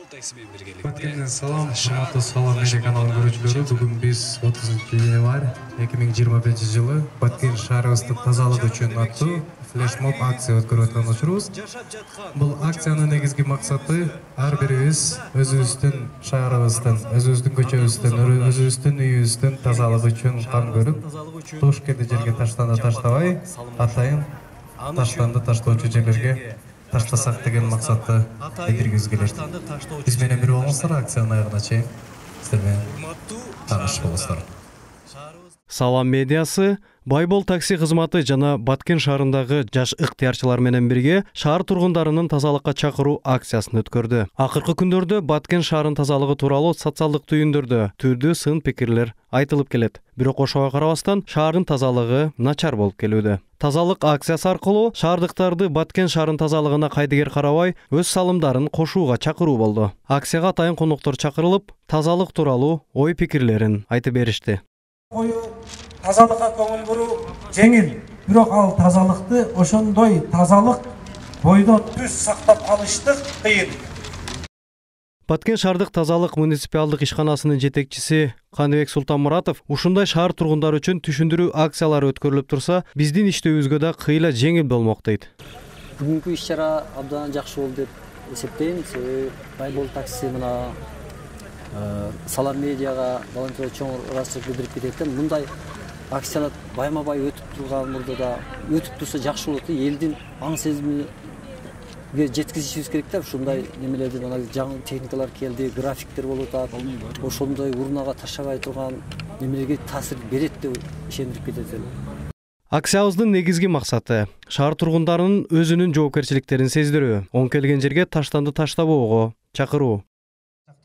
Баткенден салам, урматтуу Салам медиа каналынын көрүүчүлөрү. Бүгүн биз 30-январь 2021 жылы Баткен шаарыбыздын тазалык үчүн аттуу флешмоб акция өткөрүп жатканыбыз. Бул акциянын негизги максаты ар бирибиз өзүбүздүн шаарыбыздын, өзүбүздүн көчөбүздүн, өзүбүздүн үйүбүздүн тазалыгы үчүн кам көрүп, туш келди жерге таштанды таштабай, атайын таштанды таштоочу жерлерге таштасак деген максатты билдиргибиз келет. Биз менен бир болуңуздар акциянын аягына чейин сиздер менен тааныш болуңуздар. Салам медиасы Байбол такси кызматы жана Баткен шаарындагы жаш ыктыярчылар менен бирге шаар тургундарынын тазалыкка чакыруу акциясын өткөрдү. Акыркы күндөрдө Баткен шаарынын тазалыгы тууралуу социалдык түйүндөрдө түрдүү сын пикирлер айтылып келет. Бирок ошого карабастан шаардын тазалыгы начар болуп келүүдө. Тазалык акциясы аркылуу шаардыктарды Баткен шаарынын тазалыгына кайдыгер карабай, өз салымдарын кошууга чакыруу болду. Акцияга атайын коноктор чакырылып, тазалык тууралуу ой пикирлерин айтып беришти. Тазалыкка көңүл буруу жеңил, бирок ал тазалыкты ошондой тазалык бойдон түз сактап калыштык кыйын. Баткен шаардык тазалык муниципалдык ишканасынын жетекчиси Каныбек Султанмуратов ушундай шаар тургундары үчүн түшүндүрүү акциялары өткөрүлүп турса, биздин иштөөбүзгө да кыйла жеңил болмок дейт. Бүгүнкү иш-чара абдан жакшы болду деп эсептейм. Себеби Байбол такси мына Салам медиага волонтерлер чоң ыраазычылык билдирип кетет. Мындай акциялар байма-бай өтүп турган мурда да өтүп турса жакшы болот. Элдин аң сезимине жеткизишибиз керек да. Ушундай немелерди мына жаңы техникалар келди, графиктер болуп атат. Ошондой урунага ташабай турган немелерге таасир берет деп ишендирип кетет. Акциябыздын негизги максаты шаар тургундарынын өзүнүн жоопкерчиликтерин сездирүү, оң келген жерге таштанды таштабоого чакыруу.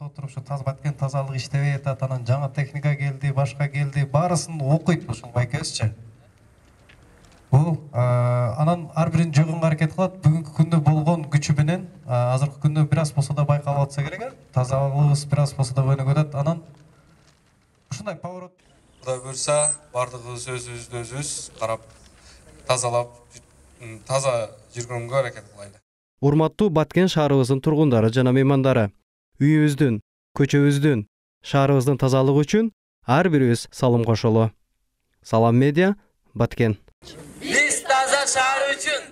Отуруп ушу Баткен тазалык иштебей атат, анан жаңы техника келди, башка келди, баарысын окуйт ушул байкебизчи. Бул анан ар бирин жойгонго аракет кылат. Бүгүнкү күндө болгон күчү менен азыркы күндө бир аз болсо да байкалып атса керек. Тазалыгыбыз бир аз болсо да өнүгүп атат. Анан ушундай поворот. Кудай буйрса, бардыгыбыз өзүбүз карап, тазалап, таза жүргөнгө аракет кылайлы. Урматтуу Баткен шаарыбыздын тургундары жана меймандары, үйүбүздүн, көчөбүздүн, шаарыбыздын тазалыгы үчүн ар бирибиз салым кошолу. Салам медиа, Баткен. Биз таза шаар үчүн